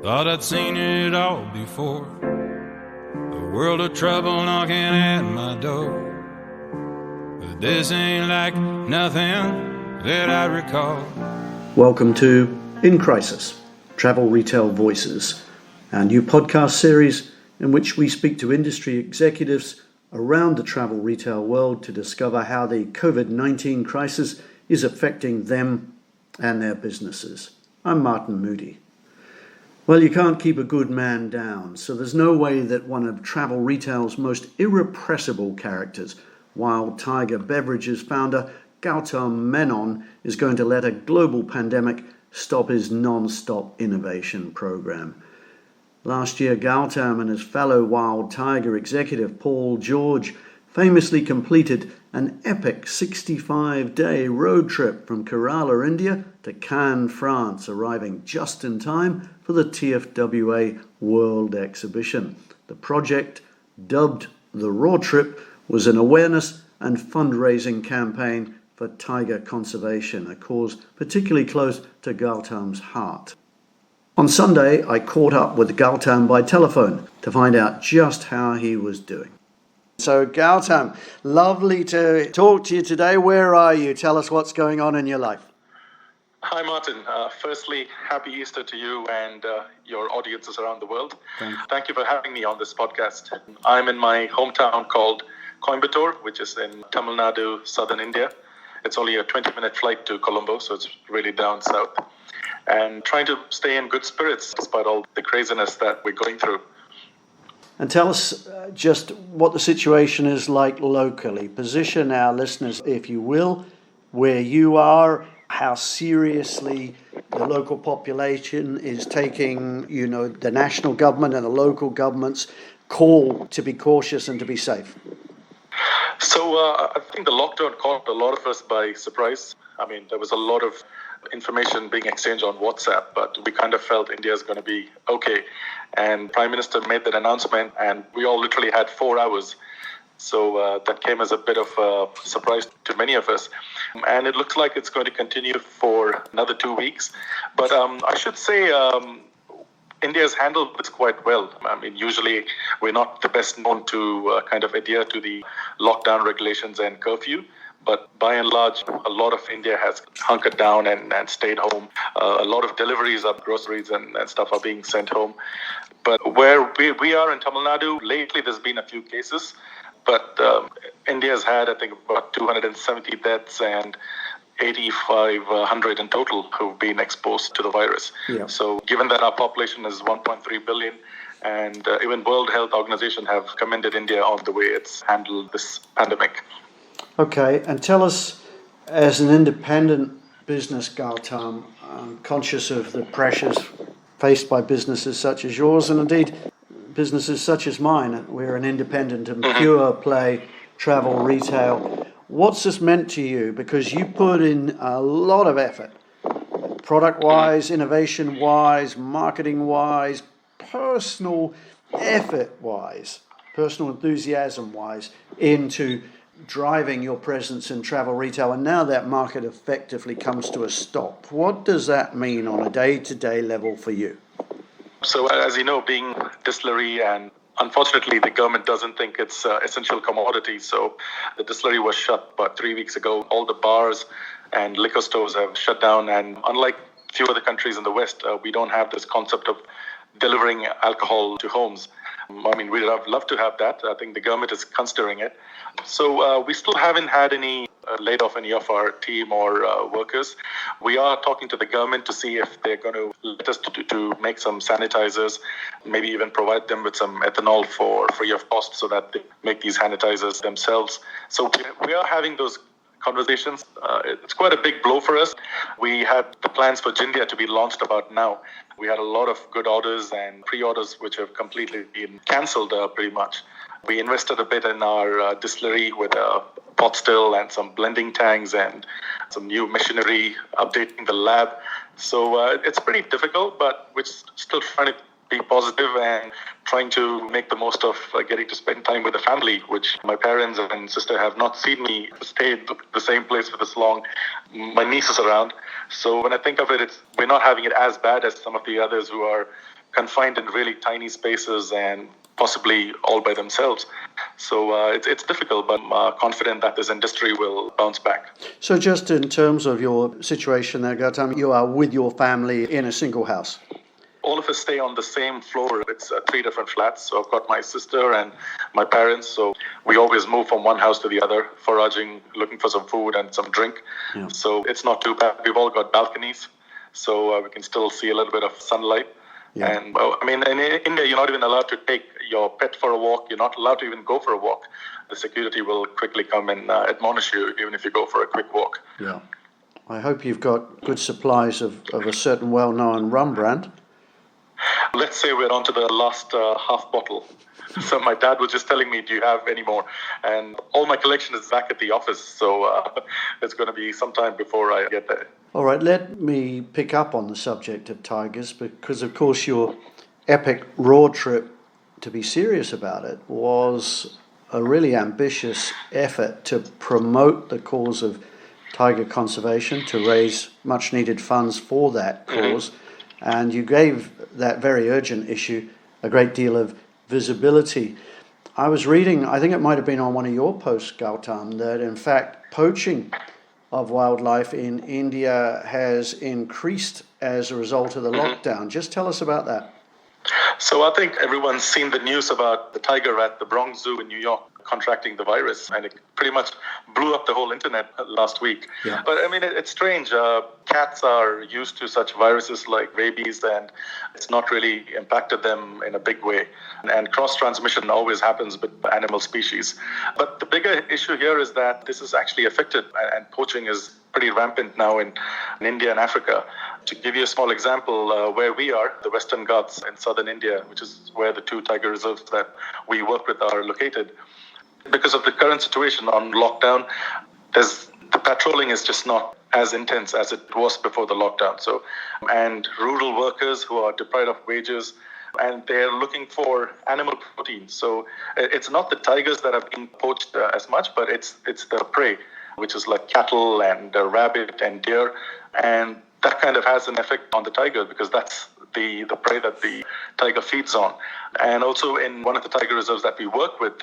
Thought I'd seen it all before. A world of trouble knocking at my door. But this ain't like nothing that I recall. Welcome to In Crisis, Travel Retail Voices, our new podcast series in which we speak to industry executives around the travel retail world to discover how the COVID-19 crisis is affecting them and their businesses. I'm Martin Moodie. Well, you can't keep a good man down, so there's no way that one of travel retail's most irrepressible characters, Wild Tiger Beverages founder Gautom Menon, is going to let a global pandemic stop his non-stop innovation program. Last year, Gautom and his fellow Wild Tiger executive Paul George famously completed an epic 65-day road trip from Kerala, India to Cannes, France, arriving just in time for the TFWA World Exhibition. The project, dubbed the Raw Trip, was an awareness and fundraising campaign for tiger conservation, a cause particularly close to Gautom's heart. On Sunday, I caught up with Gautom by telephone to find out just how he was doing. So Gautom, lovely to talk to you today. Where are you? Tell us what's going on in your life. Hi, Martin. Firstly, happy Easter to you and your audiences around the world. Thank you for having me on this podcast. I'm in my hometown called Coimbatore, which is in Tamil Nadu, southern India. It's only a 20-minute flight to Colombo, so it's really down south. And trying to stay in good spirits despite all the craziness that we're going through. And tell us just what the situation is like locally. Position our listeners, if you will, where you are, how seriously the local population is taking, the national government and the local government's call to be cautious and to be safe. So I think the lockdown caught a lot of us by surprise. I mean, there was a lot of information being exchanged on WhatsApp, but we kind of felt India is going to be okay. And Prime Minister made that announcement, and we all literally had 4 hours. So that came as a bit of a surprise to many of us. And it looks like it's going to continue for another 2 weeks. But I should say India has handled this quite well. I mean, usually we're not the best known to kind of adhere to the lockdown regulations and curfew. But by and large, a lot of India has hunkered down and stayed home. A lot of deliveries of groceries and stuff are being sent home. But where we are in Tamil Nadu, lately there's been a few cases. But India has had, I think, about 270 deaths and 8,500 in total who've been exposed to the virus. Yeah. So given that our population is 1.3 billion, and even World Health Organization have commended India on the way it's handled this pandemic. Okay, and tell us, as an independent business, Gautom, conscious of the pressures faced by businesses such as yours, and indeed businesses such as mine, we're an independent and pure play travel retail. What's this meant to you? Because you put in a lot of effort, product-wise, innovation-wise, marketing-wise, personal effort-wise, personal enthusiasm-wise, into driving your presence in travel retail, and now that market effectively comes to a stop. What does that mean on a day-to-day level for you? So as you know, being distillery, and unfortunately the government doesn't think it's essential commodity, so the distillery was shut about 3 weeks ago. All the bars and liquor stores have shut down, and unlike few other countries in the West, we don't have this concept of delivering alcohol to homes. I mean, we'd have loved to have that. I think the government is considering it. So we still haven't had any laid off any of our team or workers. We are talking to the government to see if they're going to let us to make some sanitizers, maybe even provide them with some ethanol for free of cost so that they make these sanitizers themselves. So we are having those conversations. It's quite a big blow for us. We had the plans for Jindia to be launched about now. We had a lot of good orders and pre-orders which have completely been cancelled pretty much. We invested a bit in our distillery with a pot still and some blending tanks and some new machinery, updating the lab. So it's pretty difficult, but we're still trying to be positive and trying to make the most of getting to spend time with the family, which my parents and sister have not seen me stay in the same place for this long. My niece is around. So when I think of it, we're not having it as bad as some of the others who are confined in really tiny spaces and possibly all by themselves. So it's difficult, but I'm confident that this industry will bounce back. So just in terms of your situation there, Gautam, you are with your family in a single house? All of us stay on the same floor. It's 3 different flats. So I've got my sister and my parents. So we always move from one house to the other, foraging, looking for some food and some drink. Yeah. So it's not too bad. We've all got balconies, so we can still see a little bit of sunlight. Yeah. And I mean, in India, you're not even allowed to take your pet for a walk. You're not allowed to even go for a walk. The security will quickly come and admonish you, even if you go for a quick walk. Yeah. I hope you've got good supplies of a certain well-known rum brand. Let's say we're on to the last half bottle. So my dad was just telling me, do you have any more? And all my collection is back at the office. So it's going to be some time before I get there. All right, let me pick up on the subject of tigers, because of course your epic road trip, to be serious about it, was a really ambitious effort to promote the cause of tiger conservation, to raise much needed funds for that cause. Mm-hmm. And you gave that very urgent issue a great deal of visibility. I was reading, I think it might have been on one of your posts, Gautam, that in fact poaching of wildlife in India has increased as a result of the lockdown. Just tell us about that. So I think everyone's seen the news about the tiger at the Bronx Zoo in New York contracting the virus, and it pretty much blew up the whole internet last week. Yeah. But I mean, it's strange. Cats are used to such viruses like rabies, and it's not really impacted them in a big way. And cross-transmission always happens with animal species. But the bigger issue here is that this is actually affected, and poaching is pretty rampant now in India and Africa. To give you a small example, where we are, the Western Ghats in southern India, which is where the 2 tiger reserves that we work with are located, because of the current situation on lockdown, the patrolling is just not as intense as it was before the lockdown. So, and rural workers who are deprived of wages, and they're looking for animal protein. So it's not the tigers that are being poached as much, but it's the prey, which is like cattle and rabbit and deer. And that kind of has an effect on the tiger, because that's the prey that the tiger feeds on. And also in one of the tiger reserves that we work with,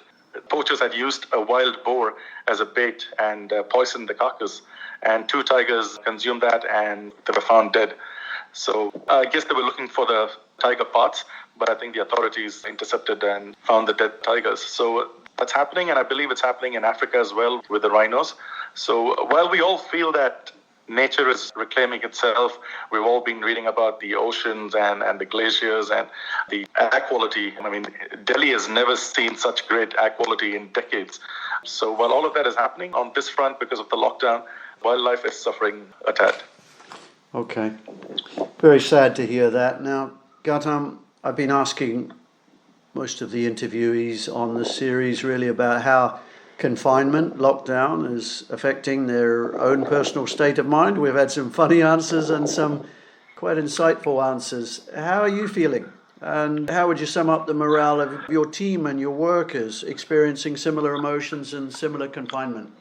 poachers had used a wild boar as a bait and poisoned the carcass. And 2 tigers consumed that, and they were found dead. So I guess they were looking for the tiger parts, but I think the authorities intercepted and found the dead tigers. So that's happening, and I believe it's happening in Africa as well with the rhinos. So while we all feel that nature is reclaiming itself, we've all been reading about the oceans and the glaciers and the air quality. I mean, Delhi has never seen such great air quality in decades. So while all of that is happening on this front because of the lockdown, wildlife is suffering a tad. Okay. Very sad to hear that. Now, Gautam, I've been asking most of the interviewees on the series really about how confinement, lockdown, is affecting their own personal state of mind. We've had some funny answers and some quite insightful answers. How are you feeling? And how would you sum up the morale of your team and your workers experiencing similar emotions and similar confinement?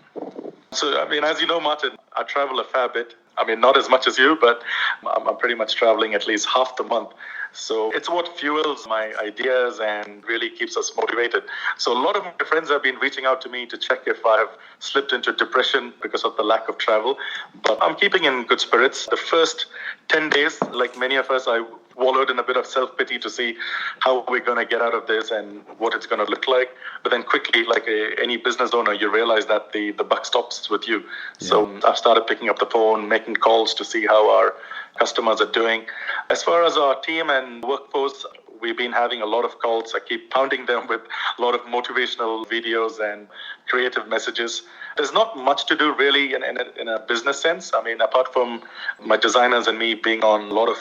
So, I mean, as you know, Martin, I travel a fair bit. I mean, not as much as you, but I'm pretty much traveling at least half the month. So it's what fuels my ideas and really keeps us motivated. So a lot of my friends have been reaching out to me to check if I have slipped into depression because of the lack of travel. But I'm keeping in good spirits. The first 10 days, like many of us, I wallowed in a bit of self-pity to see how we're going to get out of this and what it's going to look like. But then quickly, like any business owner, you realize that the buck stops with you. Yeah. So I've started picking up the phone, making calls to see how our customers are doing. As far as our team and workforce, we've been having a lot of calls. I keep pounding them with a lot of motivational videos and creative messages. There's not much to do really in a business sense. I mean, apart from my designers and me being on a lot of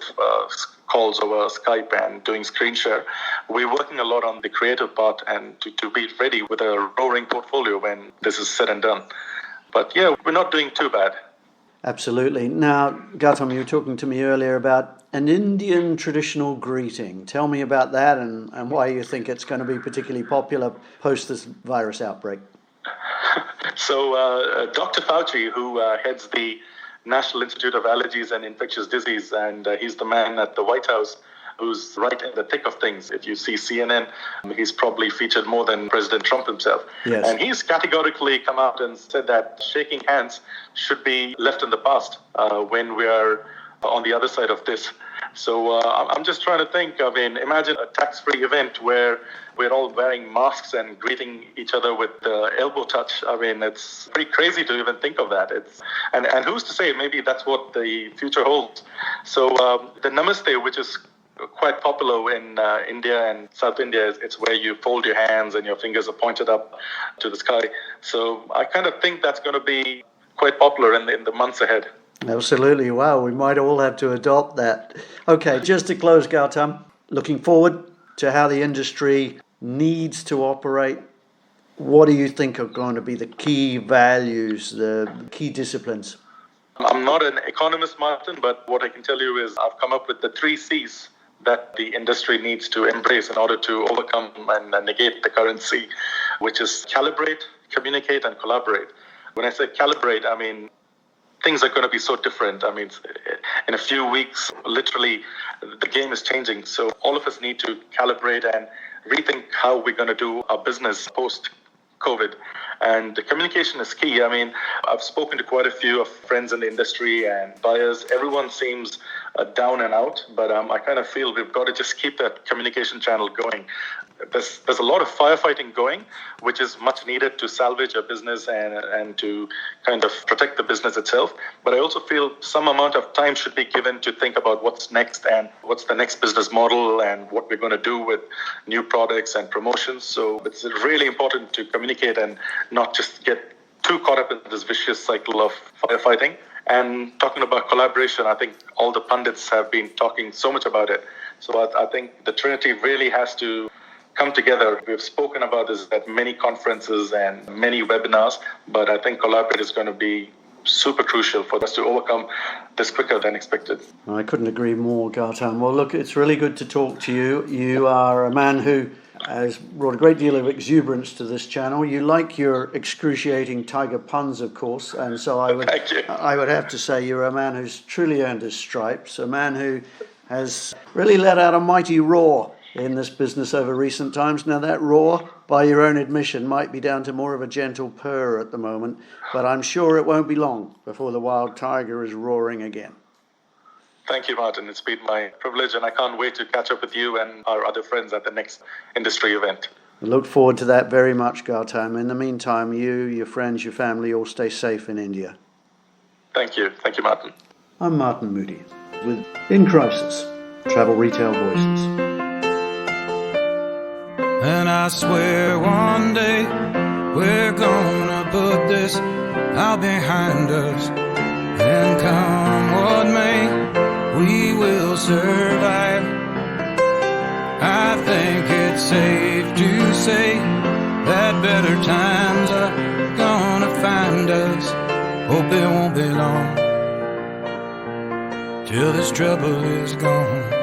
calls over Skype and doing screen share, we're working a lot on the creative part and to be ready with a roaring portfolio when this is said and done. But yeah, we're not doing too bad. Absolutely. Now, Gautam, you were talking to me earlier about an Indian traditional greeting. Tell me about that and why you think it's going to be particularly popular post this virus outbreak. So Dr. Fauci, who heads the National Institute of Allergies and Infectious Disease, and he's the man at the White House who's right in the thick of things. If you see CNN, he's probably featured more than President Trump himself. Yes. And he's categorically come out and said that shaking hands should be left in the past when we are on the other side of this. So I'm just trying to think, imagine a tax-free event where we're all wearing masks and greeting each other with elbow touch. It's pretty crazy to even think of that. And who's to say, maybe that's what the future holds. So the Namaste, which is quite popular in India and South India, it's where you fold your hands and your fingers are pointed up to the sky. So I kind of think that's going to be quite popular in the months ahead. Absolutely. Wow, we might all have to adopt that. Okay, just to close, Gautam, looking forward to how the industry needs to operate. What do you think are going to be the key values, the key disciplines? I'm not an economist, Martin, but what I can tell you is I've come up with the 3 C's that the industry needs to embrace in order to overcome and negate the current C, which is calibrate, communicate, and collaborate. When I say calibrate, things are going to be so different. In a few weeks, literally, the game is changing. So all of us need to calibrate and rethink how we're going to do our business post-COVID. And the communication is key. I've spoken to quite a few of friends in the industry and buyers. Everyone seems down and out, but I kind of feel we've got to just keep that communication channel going. There's a lot of firefighting going, which is much needed to salvage a business and to kind of protect the business itself. But I also feel some amount of time should be given to think about what's next and what's the next business model and what we're going to do with new products and promotions. So it's really important to communicate and not just get too caught up in this vicious cycle of firefighting. And talking about collaboration, I think all the pundits have been talking so much about it. So I think the Trinity really has to come together. We've spoken about this at many conferences and many webinars, but I think collaborate is going to be super crucial for us to overcome this quicker than expected. I couldn't agree more, Gautam. Well, look, it's really good to talk to you. You are a man who has brought a great deal of exuberance to this channel. You like your excruciating tiger puns, of course, and so I would have to say you're a man who's truly earned his stripes, a man who has really let out a mighty roar in this business over recent times. Now that roar, by your own admission, might be down to more of a gentle purr at the moment, but I'm sure it won't be long before the wild tiger is roaring again. Thank you, Martin. It's been my privilege, and I can't wait to catch up with you and our other friends at the next industry event. I look forward to that very much, Gautam. In the meantime, you, your friends, your family, all stay safe in India. Thank you. Thank you, Martin. I'm Martin Moodie with In Crisis, Travel Retail Voices. And I swear one day we're gonna put this out behind us, and come what may, we will survive. I think it's safe to say that better times are gonna find us. Hope it won't be long till this trouble is gone.